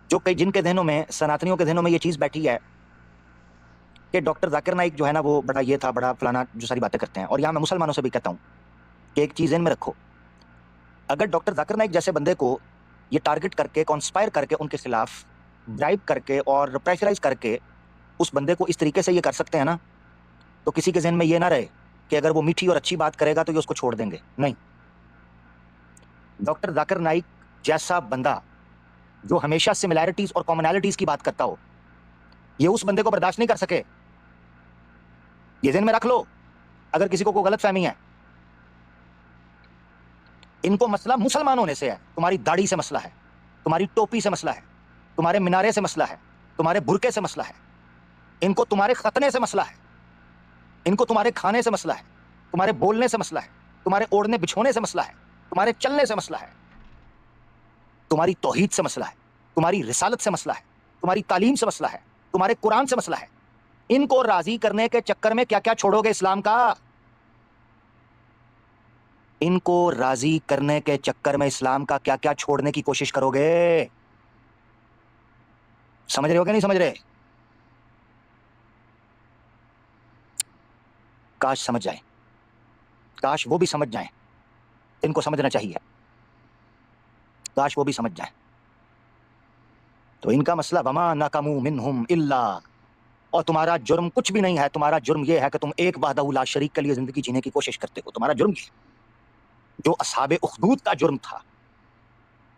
جو کئی جن کے ذہنوں میں سناتنیوں کے ذہنوں میں یہ چیز بیٹھی ہے کہ ڈاکٹر ذاکر نائک جو ہے نا وہ بڑا یہ تھا بڑا فلانا جو ساری باتیں کرتے ہیں. اور یہاں میں مسلمانوں سے بھی کہتا ہوں کہ ایک چیز ذہن میں رکھو, اگر ڈاکٹر ذاکر نائک جیسے بندے کو یہ ٹارگٹ کر کے کانسپائر کر کے ان کے خلاف ڈرائیو کر کے اور پریشرائز کر کے اس بندے کو اس طریقے سے یہ کر سکتے ہیں نا, تو کسی کے ذہن میں یہ نہ رہے کہ اگر وہ میٹھی اور اچھی بات کرے گا تو یہ اس کو چھوڑ دیں گے. نہیں, ڈاکٹر ذاکر نائک جیسا بندہ جو ہمیشہ سملیرٹیز اور کامنالٹیز کی بات کرتا ہو, یہ اس بندے کو برداشت نہیں کر سکے. یہ ذہن میں رکھ لو اگر کسی کو کوئی غلط فہمی ہے. ان کو مسئلہ مسلمان ہونے سے ہے, تمہاری داڑھی سے مسئلہ ہے, تمہاری ٹوپی سے مسئلہ ہے, تمہارے منارے سے مسئلہ ہے, تمہارے برقعے سے مسئلہ ہے, ان کو تمہارے ختنے سے مسئلہ ہے, ان کو تمہارے کھانے سے مسئلہ ہے, تمہارے بولنے سے مسئلہ ہے, تمہارے اوڑھنے بچھونے سے مسئلہ ہے, تمہارے چلنے سے مسئلہ ہے, تمہاری توحید سے مسئلہ ہے, تمہاری رسالت سے مسئلہ ہے, تمہاری تعلیم سے مسئلہ ہے, تمہارے قرآن سے مسئلہ ہے. ان کو راضی کرنے کے چکر میں کیا کیا چھوڑو گے اسلام کا؟ ان کو راضی کرنے کے چکر میں اسلام کا کیا کیا چھوڑنے کی کوشش کرو گے؟ سمجھ رہے ہو کہ نہیں سمجھ رہے؟ کاش سمجھ جائیں, کاش وہ بھی سمجھ جائیں. ان کو سمجھنا چاہیے, کاش وہ بھی سمجھ جائیں. تو ان کا مسئلہ وما نقموا منہم الا, اور تمہارا جرم کچھ بھی نہیں ہے, تمہارا جرم یہ ہے کہ تم ایک وحدہ لا شریک کے لیے زندگی جینے کی کوشش کرتے ہو. تمہارا جرم یہ جو اصحاب اخدود کا جرم تھا,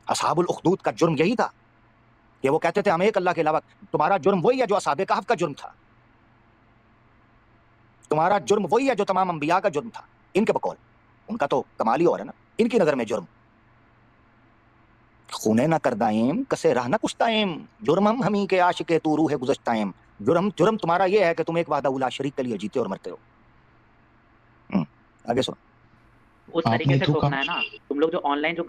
اصحاب الاخدود کا جرم یہی تھا کہ وہ کہتے تھے ہم ایک اللہ کے علاوہ. تمہارا جرم وہی ہے جو اصحاب کہف کا جرم تھا, تمہارا جرم وہی ہے جو تمام انبیاء کا جرم تھا. ان کے بقول, ان کا تو کمال ہی اور ہے نا, ان کی نظر میں جرم خونے نہ کردائیں کسے راہ نہ کشتائیں, جرم ہمیں کے عاشق تو روح گزشتائیں. جرم تمہارا یہ ہے کہ تم ایک وحدہ لا شریک کے لیے جیتے اور مرتے ہو. آگے سنو. اس آپ طریقے نے سے تو ٹھوکنا ہے کہا نا. تم لوگ جو آن لائن جو